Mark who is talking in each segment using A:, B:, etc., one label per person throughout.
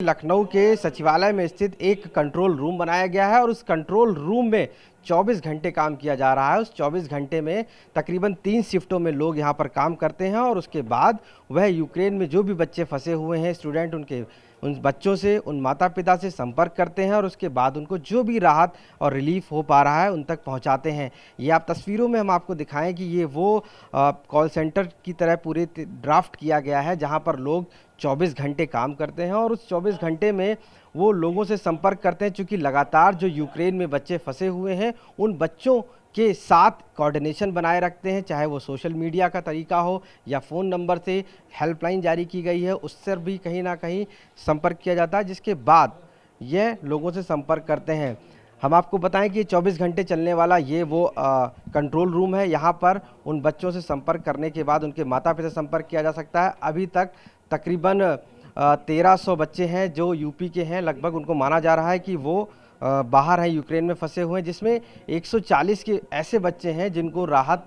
A: लखनऊ के सचिवालय में स्थित एक कंट्रोल रूम बनाया गया है और उस कंट्रोल रूम में 24 घंटे काम किया जा रहा है। उस 24 घंटे में तकरीबन 3 शिफ्टों में लोग यहाँ पर काम करते हैं और उसके बाद वह यूक्रेन में जो भी बच्चे फंसे हुए हैं स्टूडेंट, उन बच्चों से, उन माता पिता से संपर्क करते हैं और उसके बाद उनको जो भी राहत और रिलीफ हो पा रहा है उन तक पहुँचाते हैं। ये आप तस्वीरों में हम आपको दिखाएं कि ये वो कॉल सेंटर की तरह पूरे ड्राफ्ट किया गया है जहाँ पर लोग 24 घंटे काम करते हैं और उस 24 घंटे में वो लोगों से संपर्क करते हैं, क्योंकि लगातार जो यूक्रेन में बच्चे फंसे हुए हैं उन बच्चों के साथ कोऑर्डिनेशन बनाए रखते हैं, चाहे वो सोशल मीडिया का तरीका हो या फ़ोन नंबर से हेल्पलाइन जारी की गई है उससे भी कहीं ना कहीं संपर्क किया जाता है, जिसके बाद यह लोगों से संपर्क करते हैं। हम आपको बताएं कि 24 घंटे चलने वाला ये वो कंट्रोल रूम है। यहाँ पर उन बच्चों से संपर्क करने के बाद उनके माता पिता से संपर्क किया जा सकता है। अभी तक तकरीबन 1300 बच्चे हैं जो यूपी के हैं, लगभग उनको माना जा रहा है कि वो बाहर हैं, यूक्रेन में फंसे हुए हैं, जिसमें 140 के ऐसे बच्चे हैं जिनको राहत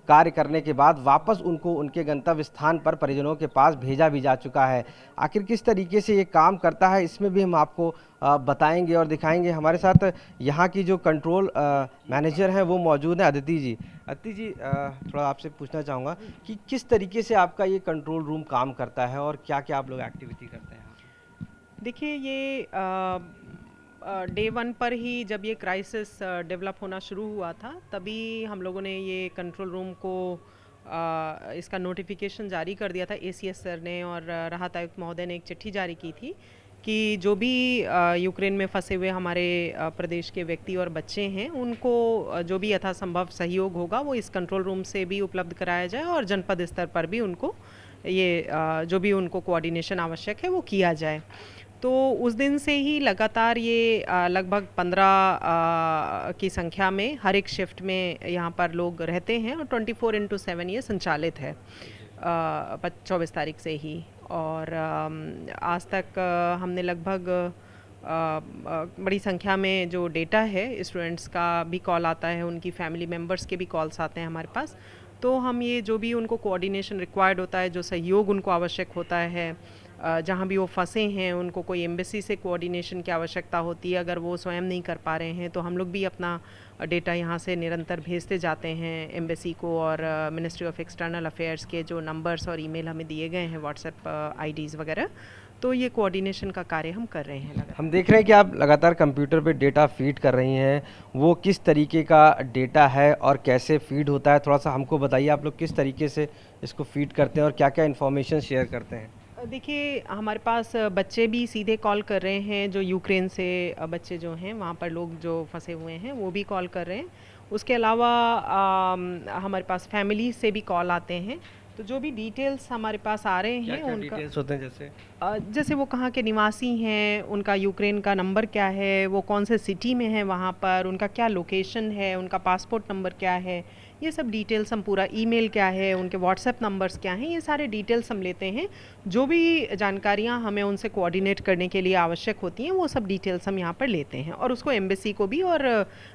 A: कार्य करने के बाद वापस उनको उनके गंतव्य स्थान पर परिजनों के पास भेजा भी जा चुका है। आखिर किस तरीके से ये काम करता है इसमें भी हम आपको बताएंगे और दिखाएंगे। हमारे साथ यहाँ की जो कंट्रोल मैनेजर हैं वो मौजूद हैं, अदिति जी। अदिति जी, थोड़ा आपसे पूछना चाहूँगा कि किस तरीके से आपका ये कंट्रोल रूम काम करता है और क्या क्या आप लोग एक्टिविटी करते हैं?
B: देखिए, ये डे वन पर ही जब ये क्राइसिस डेवलप होना शुरू हुआ था तभी हम लोगों ने ये कंट्रोल रूम को इसका नोटिफिकेशन जारी कर दिया था। एसीएस सर ने और राहत आयुक्त महोदय ने एक चिट्ठी जारी की थी कि जो भी यूक्रेन में फंसे हुए हमारे प्रदेश के व्यक्ति और बच्चे हैं उनको जो भी यथासंभव सहयोग होगा वो इस कंट्रोल रूम से भी उपलब्ध कराया जाए और जनपद स्तर पर भी उनको ये जो भी उनको कोऑर्डिनेशन आवश्यक है वो किया जाए। तो उस दिन से ही लगातार ये लगभग 15 की संख्या में हर एक शिफ्ट में यहाँ पर लोग रहते हैं और 24/7 ये संचालित है 24 तारीख से ही। और आज तक हमने लगभग बड़ी संख्या में जो डेटा है, स्टूडेंट्स का भी कॉल आता है, उनकी फैमिली मेम्बर्स के भी कॉल्स आते हैं हमारे पास। तो हम ये जो भी उनको कोऑर्डिनेशन रिक्वायर्ड होता है, जो सहयोग उनको आवश्यक होता है, जहाँ भी वो फंसे हैं उनको कोई एम्बेसी से कोऑर्डिनेशन की आवश्यकता होती है, अगर वो स्वयं नहीं कर पा रहे हैं तो हम लोग भी अपना डेटा यहाँ से निरंतर भेजते जाते हैं एम्बेसी को। और मिनिस्ट्री ऑफ एक्सटर्नल अफेयर्स के जो नंबर्स और ईमेल हमें दिए गए हैं, व्हाट्सएप आईडीज़ वगैरह, तो ये कोऑर्डिनेशन का कार्य हम कर रहे हैं लगातार।
A: हम देख रहे हैं कि आप लगातार कंप्यूटर पे डेटा फीड कर रही हैं, वो किस तरीके का डेटा है और कैसे फीड होता है, थोड़ा सा हमको बताइए। आप लोग किस तरीके से इसको फीड करते हैं और क्या क्या इन्फॉर्मेशन शेयर करते हैं?
B: देखिए, हमारे पास बच्चे भी सीधे कॉल कर रहे हैं, जो यूक्रेन से बच्चे जो हैं वहाँ पर लोग जो फंसे हुए हैं वो भी कॉल कर रहे हैं। उसके अलावा हमारे पास फैमिली से भी कॉल आते हैं। तो जो भी डिटेल्स हमारे पास आ रहे हैं
A: क्या
B: उनका
A: डिटेल्स होते हैं?
B: जैसे वो कहाँ के निवासी हैं, उनका यूक्रेन का नंबर क्या है, वो कौन से सिटी में है, वहाँ पर उनका क्या लोकेशन है, उनका पासपोर्ट नंबर क्या है, ये सब डिटेल्स हम पूरा, ईमेल क्या है, उनके व्हाट्सएप नंबर्स क्या हैं, ये सारे डिटेल्स हम लेते हैं। जो भी जानकारियाँ हमें उनसे कोऑर्डिनेट करने के लिए आवश्यक होती हैं वो सब डिटेल्स हम यहाँ पर लेते हैं और उसको एम्बेसी को भी और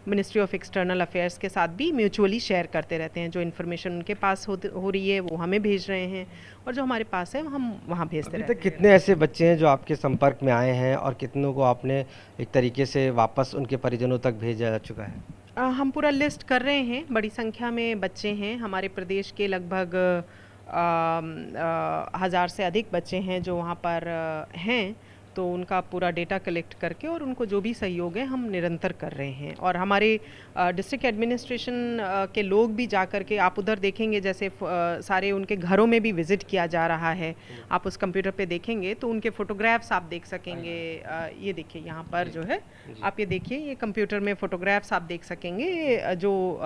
B: मिनिस्ट्री ऑफ एक्सटर्नल अफेयर्स के साथ भी म्यूचुअली शेयर करते रहते हैं। जो इन्फॉर्मेशन उनके पास हो रही है वो हमें भेज रहे हैं और जो हमारे पास है हम वहाँ भेजते रहते हैं।
A: कितने ऐसे बच्चे हैं जो आपके संपर्क में आए हैं और कितनों को आपने एक तरीके से वापस उनके परिजनों तक भेजा जा चुका है?
B: हम पूरा लिस्ट कर रहे हैं। बड़ी संख्या में बच्चे हैं हमारे प्रदेश के, लगभग 1000 से अधिक बच्चे हैं जो वहाँ पर हैं। तो उनका पूरा डेटा कलेक्ट करके और उनको जो भी सहयोग है हम निरंतर कर रहे हैं। और हमारे डिस्ट्रिक्ट एडमिनिस्ट्रेशन के लोग भी जा कर के, आप उधर देखेंगे जैसे सारे उनके घरों में भी विज़िट किया जा रहा है। आप उस कंप्यूटर पे देखेंगे तो उनके फ़ोटोग्राफ्स आप देख सकेंगे। ये देखिए यहाँ पर जो है, आप ये देखिए, ये कंप्यूटर में फ़ोटोग्राफ्स आप देख सकेंगे। जो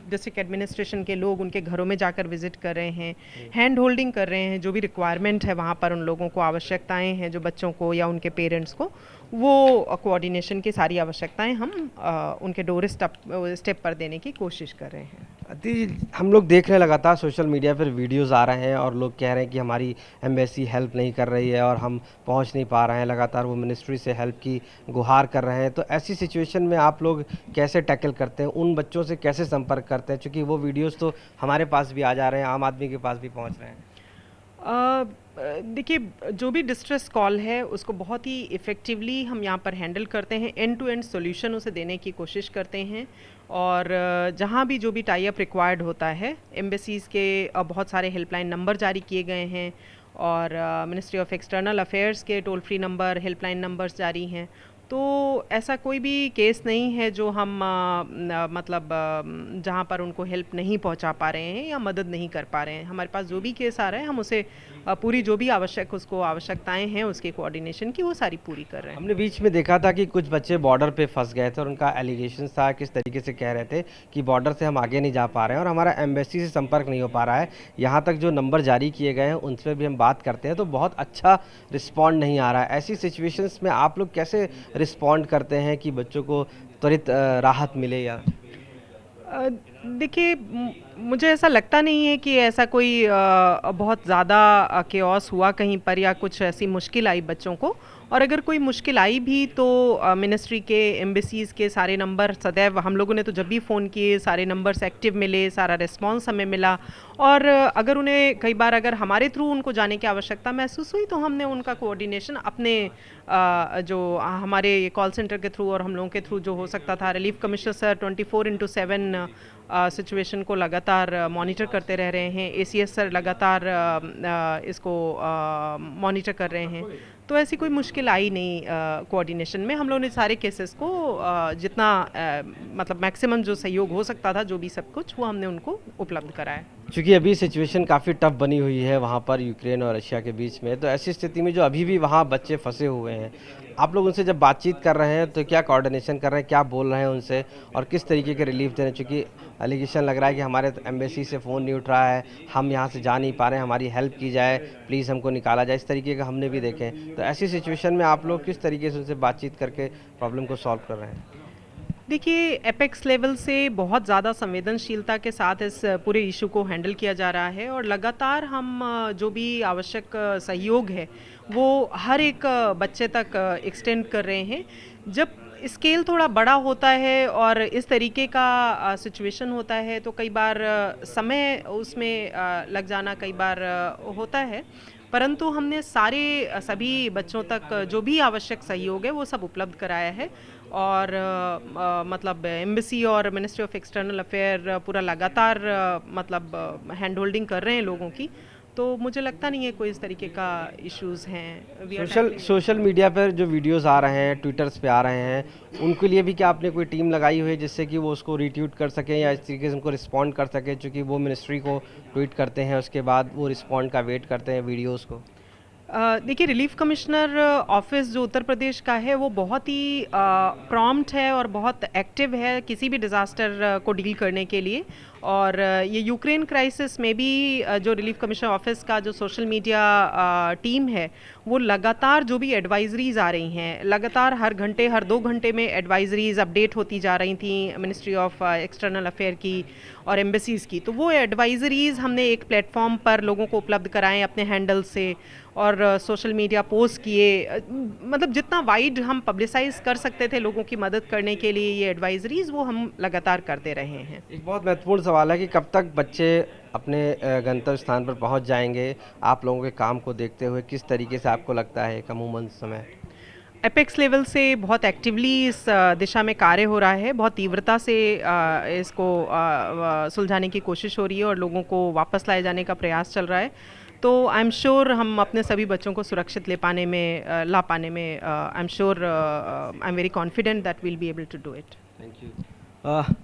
B: डिस्ट्रिक्ट एडमिनिस्ट्रेशन के लोग उनके घरों में जाकर विज़िट कर रहे हैं, हैंड होल्डिंग कर रहे हैं, जो भी रिक्वायरमेंट है वहाँ पर उन लोगों को, आवश्यकताएँ हैं जो बच्चों को या उनके पेरेंट्स को, वो कोऑर्डिनेशन की सारी आवश्यकताएं हम उनके डोर स्टेप पर देने की कोशिश कर रहे हैं।
A: अति हम लोग देख रहे हैं लगातार सोशल मीडिया पर वीडियोस आ रहे हैं और लोग कह रहे हैं कि हमारी एम्बेसी हेल्प नहीं कर रही है और हम पहुंच नहीं पा रहे हैं, लगातार वो मिनिस्ट्री से हेल्प की गुहार कर रहे हैं। तो ऐसी सिचुएशन में आप लोग कैसे टैकल करते हैं, उन बच्चों से कैसे संपर्क करते हैं, क्योंकि वो वीडियोज़ तो हमारे पास भी आ जा रहे हैं, आम आदमी के पास भी पहुँच रहे हैं?
B: देखिए, जो भी डिस्ट्रेस कॉल है उसको बहुत ही इफ़ेक्टिवली हम यहाँ पर हैंडल करते हैं, एंड टू एंड सॉल्यूशन उसे देने की कोशिश करते हैं। और जहाँ भी जो भी टाई अप रिक्वायर्ड होता है, एम्बेसीज़ के बहुत सारे हेल्पलाइन नंबर जारी किए गए हैं, और मिनिस्ट्री ऑफ एक्सटर्नल अफेयर्स के toll free number, helpline numbers जारी हैं। तो ऐसा कोई भी केस नहीं है जो हम मतलब जहाँ पर उनको हेल्प नहीं पहुँचा पा रहे हैं या मदद नहीं कर पा रहे हैं। हमारे पास जो भी केस आ रहा है, हम उसे पूरी जो भी उसको आवश्यकताएं हैं उसके कोऑर्डिनेशन की, वो सारी पूरी कर रहे हैं।
A: हमने बीच में देखा था कि कुछ बच्चे बॉर्डर पे फंस गए थे और उनका एलिगेशन था, किस तरीके से कह रहे थे कि बॉर्डर से हम आगे नहीं जा पा रहे हैं और हमारा एम्बेसी से संपर्क नहीं हो पा रहा है। यहाँ तक जो नंबर जारी किए गए हैं उन पर भी हम बात करते हैं तो बहुत अच्छा रिस्पॉन्ड नहीं आ रहा है। ऐसी सिचुएशंस में आप लोग कैसे रिस्पॉन्ड करते हैं कि बच्चों को त्वरित राहत मिले? या
B: देखिए, मुझे ऐसा लगता नहीं है कि ऐसा कोई बहुत ज़्यादा केओस हुआ कहीं पर या कुछ ऐसी मुश्किल आई बच्चों को। और अगर कोई मुश्किल आई भी तो मिनिस्ट्री के, एम्बेसीज़ के सारे नंबर सदैव, हम लोगों ने तो जब भी फ़ोन किए सारे नंबर्स एक्टिव मिले, सारा रिस्पांस हमें मिला। और अगर उन्हें कई बार अगर हमारे थ्रू उनको जाने की आवश्यकता महसूस हुई तो हमने उनका कोऑर्डिनेशन अपने जो हमारे कॉल सेंटर के थ्रू और हम लोगों के थ्रू जो हो सकता था, रिलीफ कमिश्नर सर 24/7 सिचुएशन को लगातार मॉनिटर करते रह रहे हैं। एसीएस सर लगातार इसको मॉनिटर कर रहे हैं। तो ऐसी कोई मुश्किल आई नहीं कोऑर्डिनेशन में। हम लोगों ने सारे केसेस को जितना मतलब मैक्सिमम जो सहयोग हो सकता था, जो भी सब कुछ, वो हमने उनको उपलब्ध कराया।
A: क्योंकि अभी सिचुएशन काफ़ी टफ बनी हुई है वहाँ पर यूक्रेन और रशिया के बीच में, तो ऐसी स्थिति में जो अभी भी वहाँ बच्चे फंसे हुए हैं, आप लोग उनसे जब बातचीत कर रहे हैं तो क्या कोऑर्डिनेशन कर रहे हैं, क्या बोल रहे हैं उनसे और किस तरीके के रिलीफ दे रहे हैं? चूँकि एलिगेशन लग रहा है कि हमारे एम्बेसी से फ़ोन नहीं उठ रहा है, हम यहाँ से जा नहीं पा रहे हैं, हमारी हेल्प की जाए, प्लीज़ हमको निकाला जाए, इस तरीके का हमने भी देखे। तो ऐसी सिचुएशन में आप लोग किस तरीके से उनसे बातचीत करके प्रॉब्लम को सॉल्व कर रहे हैं?
B: देखिए, एपेक्स लेवल से बहुत ज़्यादा संवेदनशीलता के साथ इस पूरे इशू को हैंडल किया जा रहा है, और लगातार हम जो भी आवश्यक सहयोग है वो हर एक बच्चे तक एक्सटेंड कर रहे हैं। जब स्केल थोड़ा बड़ा होता है और इस तरीके का सिचुएशन होता है तो कई बार समय उसमें लग जाना कई बार होता है, परंतु हमने सभी बच्चों तक जो भी आवश्यक सहयोग है वो सब उपलब्ध कराया है। और मतलब एम्बेसी और मिनिस्ट्री ऑफ एक्सटर्नल अफेयर पूरा लगातार मतलब हैंड होल्डिंग कर रहे हैं लोगों की। तो मुझे लगता नहीं है कोई इस तरीके का इश्यूज हैं।
A: सोशल मीडिया पर जो वीडियोस आ रहे हैं, ट्विटर्स पे आ रहे हैं, उनके लिए भी क्या आपने कोई टीम लगाई हुई है जिससे कि वो उसको रीट्वीट कर सकें या इस तरीके से उनको रिस्पॉन्ड कर सकें? चूँकि वो मिनिस्ट्री को ट्वीट करते हैं, उसके बाद वो रिस्पॉन्ड का वेट करते हैं वीडियोज़ को।
B: देखिए, रिलीफ कमिश्नर ऑफिस जो उत्तर प्रदेश का है वो बहुत ही प्रॉम्प्ट है और बहुत एक्टिव है किसी भी डिज़ास्टर को डील करने के लिए। और ये यूक्रेन क्राइसिस में भी जो रिलीफ कमिश्नर ऑफिस का जो सोशल मीडिया टीम है वो लगातार जो भी एडवाइजरीज आ रही हैं, लगातार हर घंटे हर 2 घंटे में एडवाइजरीज अपडेट होती जा रही थी मिनिस्ट्री ऑफ एक्सटर्नल अफेयर की और एम्बेसीज़ की। तो वो एडवाइजरीज हमने एक प्लेटफॉर्म पर लोगों को उपलब्ध कराएं अपने हैंडल से, और सोशल मीडिया पोस्ट किए, मतलब जितना वाइड हम पब्लिसाइज कर सकते थे लोगों की मदद करने के लिए ये एडवाइजरीज, वो हम लगातार करते रहे हैं।
A: एक बहुत महत्वपूर्ण सवाल है कि कब तक बच्चे अपने गंतव्य स्थान पर पहुंच जाएंगे आप लोगों के काम को देखते हुए? किस तरीके से आपको लगता है एक अमूमन समय?
B: एपेक्स लेवल से बहुत एक्टिवली इस दिशा में कार्य हो रहा है, बहुत तीव्रता से इसको सुलझाने की कोशिश हो रही है और लोगों को वापस लाए जाने का प्रयास चल रहा है। तो आई एम श्योर हम अपने सभी बच्चों को सुरक्षित ला पाने में I am sure, I am very confident that we'll be able to do it.
A: Thank you.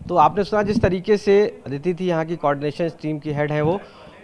A: तो आपने सुना जिस तरीके से अदिति थी यहाँ की कोऑर्डिनेशन टीम की हेड है, वो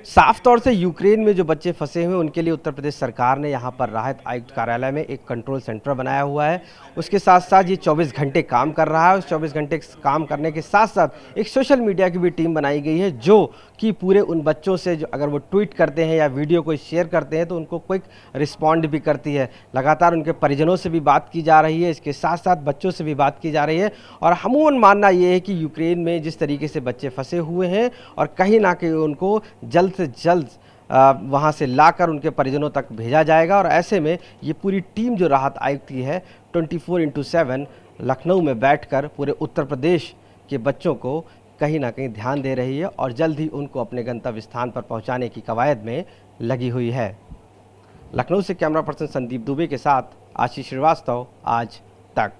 A: साफ तौर से यूक्रेन में जो बच्चे फंसे हुए उनके लिए उत्तर प्रदेश सरकार ने यहाँ पर राहत आयुक्त कार्यालय में एक कंट्रोल सेंटर बनाया हुआ है। उसके साथ साथ ये 24 घंटे काम कर रहा है। उस 24 घंटे काम करने के साथ साथ एक सोशल मीडिया की भी टीम बनाई गई है जो कि पूरे उन बच्चों से जो अगर वो ट्वीट करते हैं या वीडियो को शेयर करते हैं तो उनको क्विक रिस्पॉन्ड भी करती है। लगातार उनके परिजनों से भी बात की जा रही है, इसके साथ साथ बच्चों से भी बात की जा रही है। और अमूमन मानना ये है कि यूक्रेन में जिस तरीके से बच्चे फंसे हुए हैं और कहीं ना कहीं उनको जल्द से जल्द वहाँ से लाकर उनके परिजनों तक भेजा जाएगा। और ऐसे में ये पूरी टीम जो राहत आयुक्त की है 24/7 लखनऊ में बैठकर पूरे उत्तर प्रदेश के बच्चों को कहीं ना कहीं ध्यान दे रही है और जल्द ही उनको अपने गंतव्य स्थान पर पहुँचाने की कवायद में लगी हुई है। लखनऊ से कैमरा पर्सन संदीप दुबे के साथ आशीष श्रीवास्तव, आज तक।